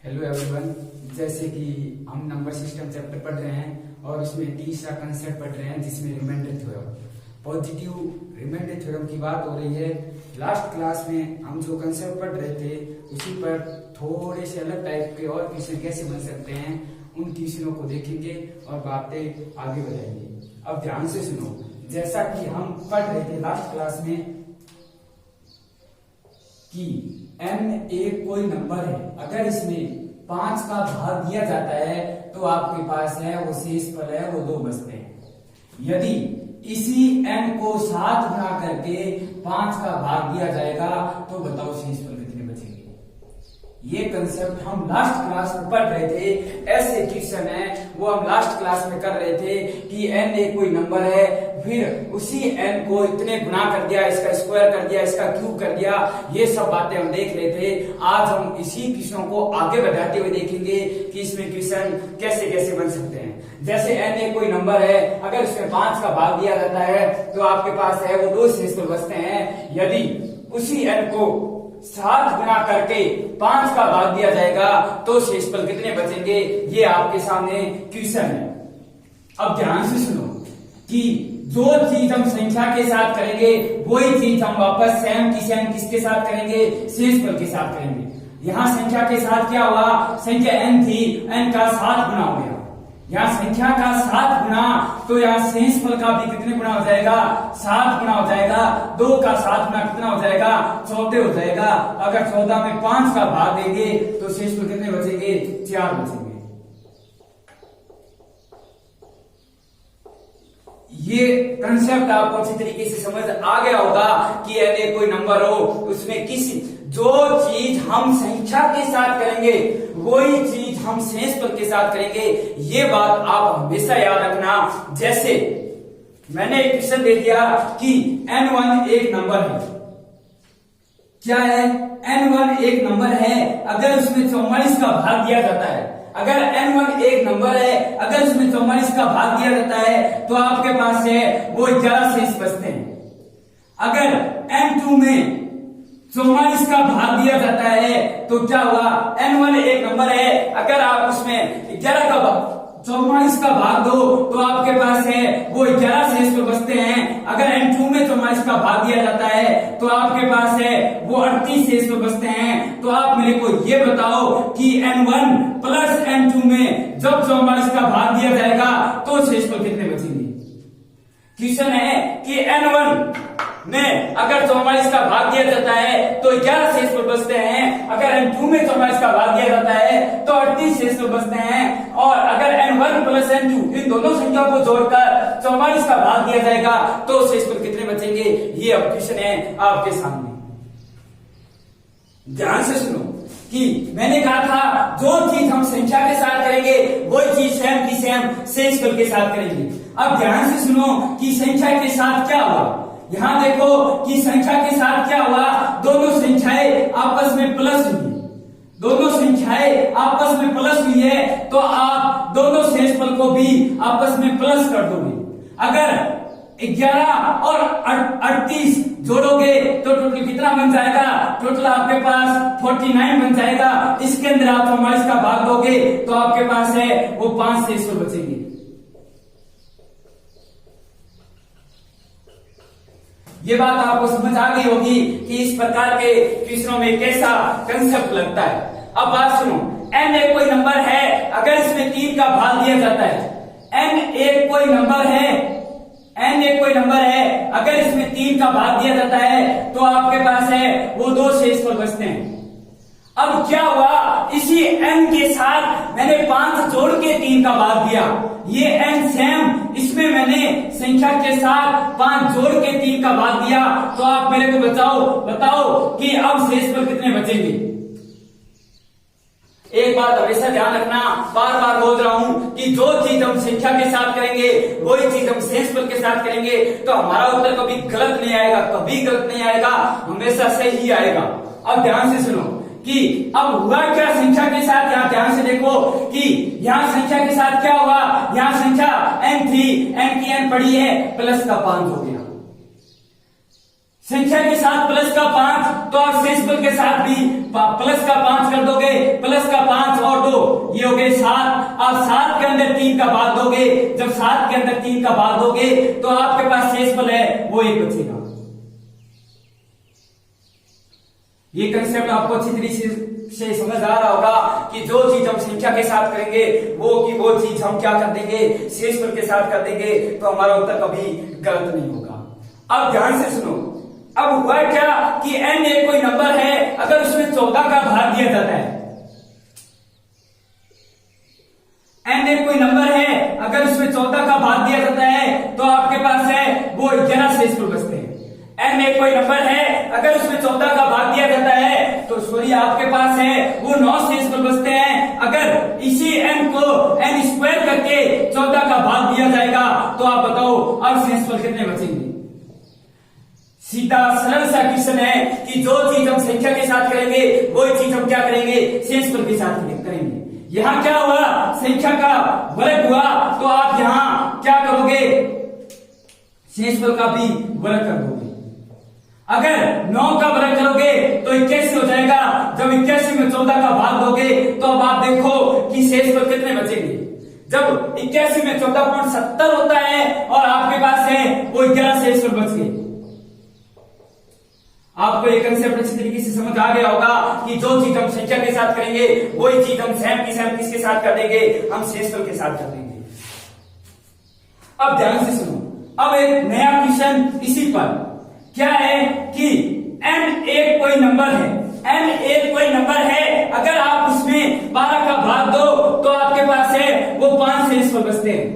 Hello everyone, जैसे कि हम नंबर सिस्टम चैप्टर पढ़ रहे हैं और उसमें तीसरा कंसेप्ट पढ़ रहे हैं जिसमें remainder theorem, positive remainder theorem की बात हो रही है। लास्ट क्लास में हम जो कंसेप्ट पढ़ रहे थे उसी पर थोड़े से अलग टाइप के और क्वेश्चन कैसे बन सकते हैं उन क्वेश्चनों को देखेंगे और बातें आगे बढ़ाएंगे। अब ध्यान से सुनो, जैसा कि हम पढ़ रहे थे लास्ट क्लास में कि n एक कोई नंबर है, अगर इसमें 5 का भाग दिया जाता है तो आपके पास है वो शेषफल है वो 2 बचते हैं। यदि इसी n को 7 गुना करके 5 का भाग दिया जाएगा तो बताओ शेषफल कितने बचेंगे। ये कंसेप्ट हम लास्ट क्लास में पढ़ रहे थे। ऐसे क्वेश्चन है वो हम लास्ट क्लास में कर रहे थे कि n एक कोई नंबर है, फिर उसी n को इतने गुना कर दिया, इसका स्क्वायर कर दिया, इसका क्यूब कर दिया। ये सब बातें हम देख रहे थे। आज हम इसी क्वेश्चन को आगे बढ़ाते हुए देखेंगे कि इसमें क्वेश्चन कैसे कैसे बन सकते हैं। जैसे n एक कोई नंबर है, अगर इसमें 5 का भाग दिया जाता है तो आपके पास है वो 2 शेषफल बचते हैं। यदि उसी n को 7 गुना करके 5 का भाग दिया जाएगा तो शेषफल कितने बचेंगे, ये आपके सामने क्वेश्चन है। अब ध्यान से सुनो कि जो चीज हम संख्या के साथ करेंगे वही चीज हम वापस सेम की सेम किसके साथ करेंगे, शेषफल के साथ करेंगे। यहाँ संख्या के साथ क्या हुआ, संख्या n थी, n का 7 गुना हो गया। यहाँ संख्या का 7 गुना तो यहाँ शेषफल का भी कितने गुना हो जाएगा, 7 गुना हो जाएगा। 2 का 7 गुना कितना हो जाएगा, 14 हो जाएगा। अगर 14 में 5 का भाग देंगे तो शेषफल कितने बचेंगे, 4 बचेंगे। ये कंसेप्ट आपको अच्छी तरीके से समझ आ गया होगा कि यदि कोई नंबर हो उसमें किसी जो चीज हम संख्या के साथ करेंगे वही चीज हम शेषफल के साथ करेंगे। ये बात आप हमेशा याद रखना। जैसे मैंने एक क्वेश्चन दे दिया कि n1 एक नंबर है। क्या है, n1 एक नंबर है, अगर उसमें 44 का भाग दिया जाता है, अगर n1 एक नंबर है, अगर उसमें 44 का भाग दिया जाता है तो आपके पास है वो 11 शेष बचते हैं। अगर n2 में 44 का भाग दिया जाता है तो क्या हुआ, n1 एक नंबर है, अगर आप उसमें 11 का 44 का भाग दो तो आपके पास है वो 11 शेष बचते हैं। अगर n2 में 44 का भाग दिया जाता है तो आपके पास है वो 38 शेष बचते हैं। तो आप मेरे को ये बताओ कि n1 प्लस n2 में जब 44 का भाग दिया जाएगा तो शेषफल कितने बचेंगे। क्वेश्चन है कि n1 में अगर 44 का भाग दिया जाता है तो 11 शेषफल बचते हैं। अगर n2 में 44 का भाग दिया जाता है तो 38 शेषफल बचते हैं। और अगर n1 प्लस n2 इन दोनों संख्याओं को जोड़कर 44 का भाग दिया जाएगा तो शेषफल कितने बचेंगे। ये अब क्वेश्चन है आपके सामने। ध्यान से सुनो कि मैंने कहा था जो चीज हम संख्या के साथ करेंगे वही चीज सेम की सेम शेषफल के साथ करेंगे। अब ध्यान से सुनो कि संख्या के साथ क्या हुआ। यहां देखो कि संख्या के साथ क्या हुआ, दोनों संख्याएं आपस में प्लस हुई, दोनों संख्याएं आपस में प्लस हुई है तो आप दोनों शेषफल को भी आपस में प्लस कर दोगे। अगर 11 और 38 जोड़ोगे तो टोटल कितना बन जाएगा, टोटल आपके पास 49 बन जाएगा। इसके अंदर आप 44 का भाग दोगे तो आपके पास है वो 5 शेषफल बचेंगे। ये बात आपको समझ आ गई होगी कि इस प्रकार के क्वेश्चनों में कैसा कंसेप्ट लगता है। अब बात सुनो, n एक कोई नंबर है, अगर इसमें 3 का भाग दिया जाता है, n एक कोई नंबर है, n एक कोई नंबर है, अगर इसमें 3 का भाग दिया जाता है तो आपके पास है वो 2 शेषफल बचते हैं। अब क्या हुआ, इसी n के साथ मैंने 5 जोड़ के 3 का भाग दिया, ये n सेम, इसमें मैंने संख्या के साथ 5 जोड़ के 3 का भाग दिया। तो आप मेरे को बताओ कि अब शेषफल कितने बचेंगे। एक बात हमेशा ध्यान रखना, बार बार बोल रहा हूं कि जो चीज हम संख्या के साथ करेंगे वही चीज हम शेषफल के साथ करेंगे तो हमारा उत्तर कभी गलत नहीं आएगा, कभी गलत नहीं आएगा, हमेशा सही ही आएगा। अब ध्यान से सुनो कि अब हुआ क्या संख्या के साथ, यहां ध्यान से देखो कि यहां संख्या के साथ क्या हुआ, यहां संख्या n थी, n की n पड़ी है, प्लस का 5 हो गया। संख्या के साथ प्लस का 5, तो आप शेषफल के साथ भी प्लस का 5 कर दोगे, प्लस का 5 और 2 ये हो गए 7। आप 7 के अंदर 3 का भाग दोगे, जब 7 के अंदर 3 का भाग दोगे तो आपके पास शेषफल है वो 1 बचेगा। ये कंसेप्ट आपको अच्छी तरीके से समझ आ रहा होगा कि जो चीज हम संख्या के साथ करेंगे वो चीज हम क्या कर देंगे, शेषफल के साथ कर देंगे तो हमारा उत्तर कभी गलत नहीं होगा। अब ध्यान से सुनो, अब हुआ क्या कि n एक कोई नंबर है, अगर उसमें 14 का भाग दिया जाता है, n एक कोई नंबर है, अगर उसमें 14 का भाग दिया जाता है तो आपके पास है वो 11 शेषफल बचते हैं। n एक कोई नंबर है, अगर उसमें 14 का भाग दिया जाता है तो सॉरी आपके पास है वो 9 शेषफल बचते हैं। अगर इसी n को n स्क्वायर करके 14 का भाग दिया जाएगा तो आप बताओ अब शेषफल कितने बचेंगे। सीधा सरल सा क्वेश्चन है कि जो चीज हम संख्या के साथ करेंगे वही चीज हम क्या करेंगे, शेषफल के साथ करेंगे। यहां क्या हुआ, संख्या का वर्ग हुआ तो आप यहां क्या करोगे, शेषफल का भी वर्ग कर दोगे। अगर 9 का वर्ग करोगे तो 81 हो जाएगा, जब 81 में 14 का भाग दोगे तो अब आप देखो कि शेषफल कितने बचेंगे। जब 81 में 14.70 होता है और आपके पास है वो 11 शेषफल बच गए। आपको ये कंसेप्ट अच्छी तरीके से समझ आ गया होगा कि जो चीज हम संख्या के साथ करेंगे वही चीज हम सेम किसके साथ कर देंगे, हम शेषफल के साथ कर देंगे। अब ध्यान से सुनो, अब एक नया क्वेश्चन इसी पर क्या है कि n एक कोई नंबर है, n एक कोई नंबर है, अगर आप उसमें 12 का भाग दो तो आपके पास है वो 5 शेषफल बचते हैं।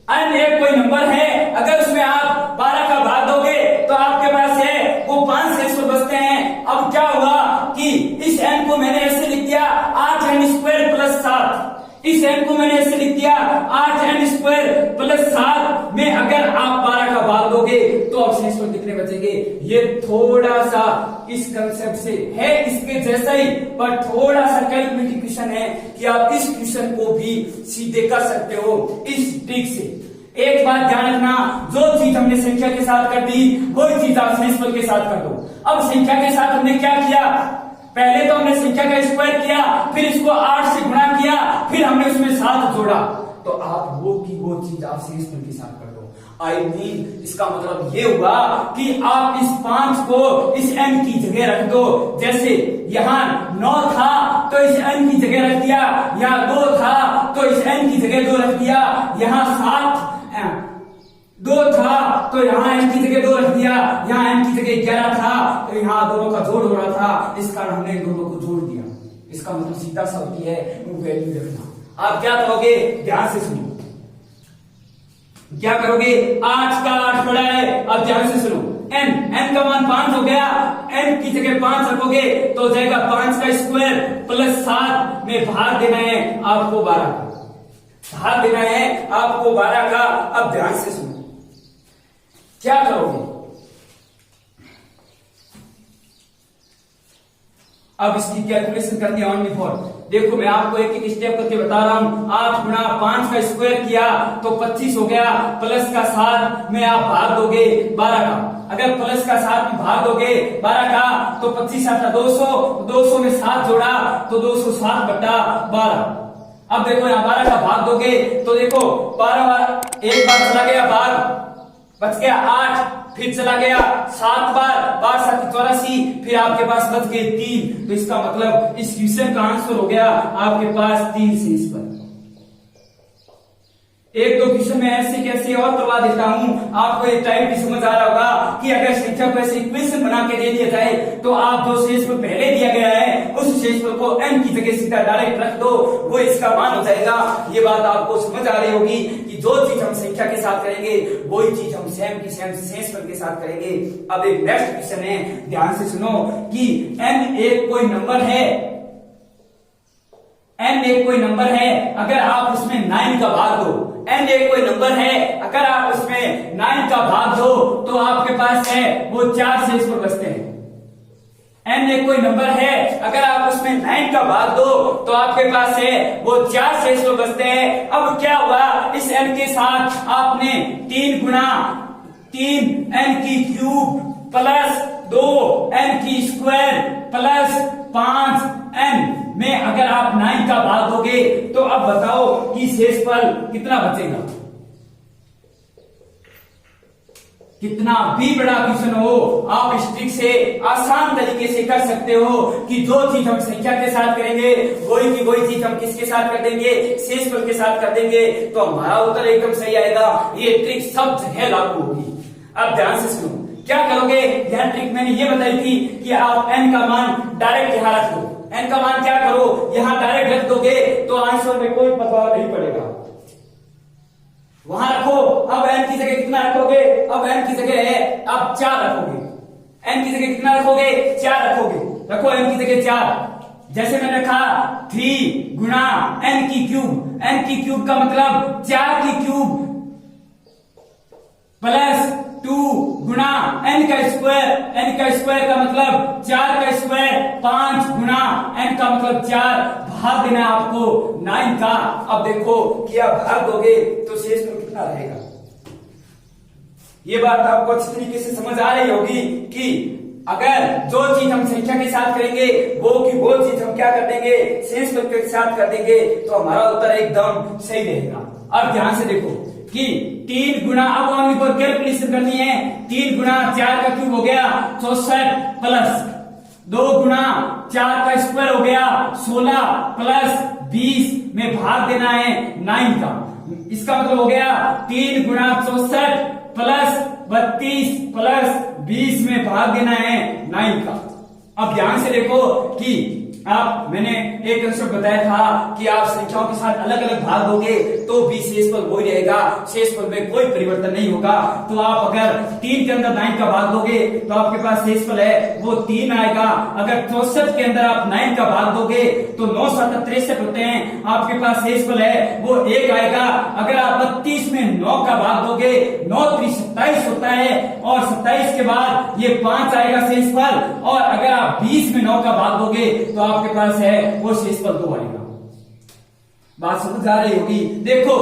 n एक कोई नंबर है, अगर उसमें आप 12 का भाग दोगे तो आपके पास है वो 5 शेषफल बचते हैं। अब क्या हुआ कि इस n को मैंने ऐसे लिख दिया 8n स्क्वायर प्लस 7, इस n को मैंने ऐसे लिख दिया 8n स्क्वायर प्लस 7 में अगर आप 12 का भाग दोगे तो अब शेषफल कितने बचेंगे। ये थोड़ा सा इस कंसेप्ट से है इसके जैसा ही, पर थोड़ा सा कैलकुलेटिव क्वेश्चन है कि आप इस क्वेश्चन को भी सीधे कर सकते हो इस ट्रिक से। एक बात ध्यान रखना, जो चीज हमने संख्या के साथ कर दी वही चीज आप शेषफल के साथ कर दो। अब संख्या के साथ हमने क्या किया, पहले तो हमने संख्या का स्क्वायर किया, फिर इसको 8 से गुणा किया, फिर हमने उसमें 7 जोड़ा, तो आप वो की वो चीज आप शेषफल के साथ कर दो। आई मीन इसका मतलब ये हुआ कि आप इस 5 को इस n की जगह रख दो। जैसे यहाँ 9 था तो इस n की जगह रख दिया, यहाँ 2 था तो इस n की जगह 2 रख दिया, यहाँ 2 था तो यहाँ n की जगह 2 रख दिया, यहाँ n की जगह 11 था तो यहाँ दोनों का जोड़ हो रहा था, इस कारण हमने दोनों को जोड़ दिया। इसका मतलब सीधा सा होती है वैल्यू रखना। आप क्या करोगे, ध्यान से सुनो, क्या करोगे, 8 का 8 पड़ा है। अब ध्यान से सुनो, n का मान 5 हो गया, n की जगह 5 रखोगे तो हो जाएगा 5 का स्क्वायर प्लस 7 में भाग देना है आपको 12 का, भाग देना है आपको 12 का। अब ध्यान से सुनो, क्या करोगे, अब इसकी कैलकुलेशन करनी है ऑन बिफोर। देखो मैं आपको एक एक स्टेप करके बता रहा हूं। 8 गुणा 5 का स्क्वायर किया तो 25 हो गया, प्लस का 7 में आप भाग दोगे 12 का। अगर प्लस का 7 में भाग दोगे 12 का तो 25 आता 200, 200 में 7 जोड़ा तो 207 बटा 12। अब देखो यहाँ 12 का भाग दोगे तो देखो 12 बार एक बार चला गया भाग, बच गया 8, फिर चला गया 7 बार, 12 7 84, फिर आपके पास बच गए 3। तो इसका मतलब इस क्वेश्चन का आंसर हो गया आपके पास 3 शेषफल। एक दो क्वेश्चन में ऐसे कैसे और करवा देता हूं, आपको ये टाइप भी समझ आ रहा होगा कि अगर संख्या को ऐसे इक्वेशन बना के दे दिया जाए तो आप जो शेषफल पहले दिया गया है उस शेषफल को n की जगह सीधा डायरेक्ट रख दो, वो इसका मान हो जाएगा। ये बात आपको समझ आ रही होगी कि जो चीज हम संख्या के साथ करेंगे वही चीज हम सेम की सेम शेषफल के साथ करेंगे। अब एक नेक्स्ट क्वेश्चन है, ध्यान से सुनो कि n एक कोई नंबर है, n एक कोई नंबर है, अगर आप उसमें 9 का भाग दो, n एक कोई नंबर है, अगर आप उसमें 9 का भाग दो तो आपके पास है वो 4 शेषफल बचते हैं। n एक कोई नंबर है, अगर आप उसमें 9 का भाग दो तो आपके पास है वो 4 शेषफल बचते हैं। अब क्या हुआ, इस n के साथ आपने 3 गुना 3n की क्यूब प्लस 2n की स्क्वायर प्लस 5n में अगर आप 9 का भाग दोगे तो अब बताओ कि शेषफल कितना बचेगा। कितना भी बड़ा क्वेश्चन हो, आप इस ट्रिक से आसान तरीके से कर सकते हो कि जो चीज हम संख्या के साथ करेंगे वही की वही चीज हम किसके साथ कर देंगे, शेषफल के साथ कर देंगे, तो हमारा उत्तर एकदम सही आएगा। ये ट्रिक सब जगह लागू होगी। अब ध्यान से सुनो, क्या करोगे, यह ट्रिक मैंने ये बताई थी कि आप n का मान डायरेक्ट यहां रख दो। n का मान क्या करो, यहां डायरेक्ट रख दोगे तो आंसर में कोई प्रभाव नहीं पड़ेगा, वहां रखो। अब n की जगह कितना रखोगे, अब n की जगह है अब 4 रखोगे, n की जगह कितना रखोगे, 4 रखोगे, रखो n की जगह 4। जैसे मैंने कहा 3 गुना n की क्यूब, n की क्यूब का मतलब 4 की क्यूब प्लस 2 गुना n का स्क्वायर, n का स्क्वायर का मतलब 4 का स्क्वायर, 5 गुना n का मतलब 4, भाग देना है आपको 9 का। अब देखो कि आप भाग दोगे तो शेषफल कितना रहेगा। ये बात आपको अच्छी तरीके से समझ आ रही होगी कि अगर जो चीज हम संख्या के साथ करेंगे वो की वो चीज हम क्या कर देंगे, शेषफल के साथ कर देंगे, तो हमारा उत्तर एकदम सही रहेगा। अब ध्यान से देखो कि 3 गुना, अब हमें को कैलकुलेशन करनी है, 3 गुना 4 का क्यूब हो गया 64 प्लस 2 गुना 4 का स्क्वायर हो गया 16 प्लस 20 में भाग देना है 9 का। इसका मतलब हो गया 3 गुना 64 प्लस 32 प्लस 20 में भाग देना है 9 का। अब ध्यान से देखो कि आप, मैंने एक कंसेप्ट बताया था कि आप संख्याओं के साथ अलग अलग भाग दोगे तो भी शेषफल वही रहेगा, शेषफल में कोई परिवर्तन नहीं होगा। तो आप अगर 3 के अंदर 9 का भाग दोगे तो आपके पास शेषफल है वो 3 आएगा। अगर 64 के अंदर आप 9 का भाग दोगे तो 9 7 63 होते हैं, आपके पास शेषफल है वो 1 आएगा। अगर आप 32 में 9 का भाग दोगे, 9 3 27 होता है और 27 के बाद ये 5 आएगा शेषफल, और अगर आप 20 में 9 का भाग दोगे तो आपके पास है वो शेषफल 2 आएगा। बात समझ आ रही होगी। देखो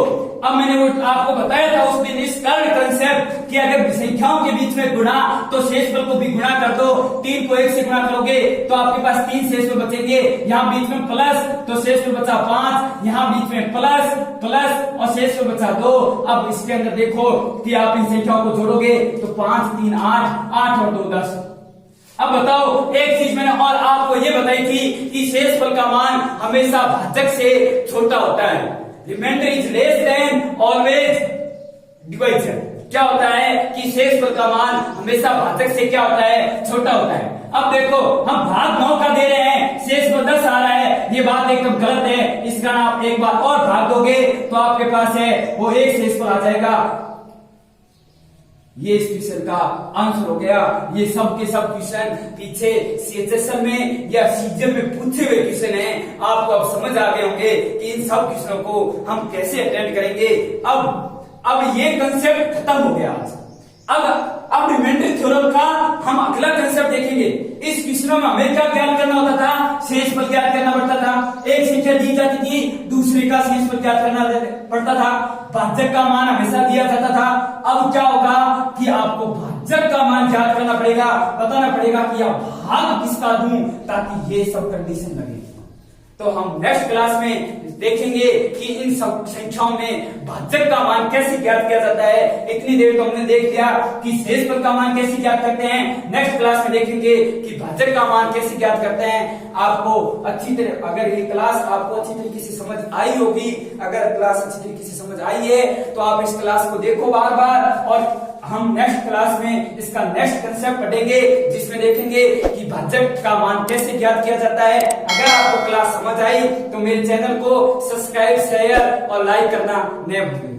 अब मैंने वो आपको बताया था उस दिन इस कारण कंसेप्ट कि अगर संख्याओं के बीच में गुणा तो शेषफल को भी गुणा कर दो। 3 को 1 से गुणा करोगे तो आपके पास 3 शेषफल बचेंगे, यहाँ बीच में प्लस तो शेषफल बचा 5, यहाँ बीच में प्लस प्लस और शेषफल बचा 2। अब इसके अंदर देखो कि आप इन संख्याओं को जोड़ोगे तो 5 3 8, 8 और 2 10। अब बताओ, एक चीज मैंने और आपको ये बताई थी कि शेषफल का मान हमेशा भाजक से छोटा होता है। Remainder is less than always divisor. क्या होता है कि शेषफल का मान हमेशा भाजक से क्या होता है, छोटा होता है। अब देखो हम भाग 9 का दे रहे हैं, शेषफल 10 आ रहा है, ये बात एकदम गलत है। इस कारण आप एक बार और भाग दोगे तो आपके पास है वो 1 शेषफल आ जाएगा। ये इस क्वेश्चन का आंसर हो गया। ये सब के सब क्वेश्चन पीछे सीएचएसएल में या सीजन में पूछे हुए क्वेश्चन हैं। आपको अब समझ आ गए होंगे कि इन सब क्वेश्चनों को हम कैसे अटेंड करेंगे। अब ये कंसेप्ट खत्म हो गया आज। अब रिमाइंडर थ्योरम का हम अगला कंसेप्ट देखेंगे। इस क्वेश्चनों में हमें क्या ज्ञात करना होता था, शेषफल ज्ञात करना पड़ता था। एक संख्या दी जाती थी, दूसरे का शेषफल ज्ञात करना पड़ता था। भाजक का मान हमेशा दिया जाता था। अब क्या होगा कि आपको भाजक का मान ज्ञात करना पड़ेगा, बताना पड़ेगा कि आप भाग किसका दूं ताकि ये सब कंडीशन लगे। तो हम नेक्स्ट क्लास में देखेंगे कि इन सब संख्याओं में भाजक का मान कैसे ज्ञात किया जाता है। इतनी देर तो हमने देख लिया कि शेषफल का मान कैसे ज्ञात करते हैं। नेक्स्ट क्लास में देखेंगे कि भाजक का मान कैसे ज्ञात करते हैं। आपको अच्छी तरह, अगर ये क्लास आपको अच्छी तरीके से समझ आई होगी, अगर क्लास अच्छी तरीके से समझ आई है तो आप इस क्लास को देखो बार बार और हम नेक्स्ट क्लास में इसका नेक्स्ट कंसेप्ट पढ़ेंगे, जिसमें देखेंगे कि भाजक का मान कैसे ज्ञात किया जाता है। अगर आपको क्लास समझ आई तो मेरे चैनल को सब्सक्राइब, शेयर और लाइक करना न भूलें।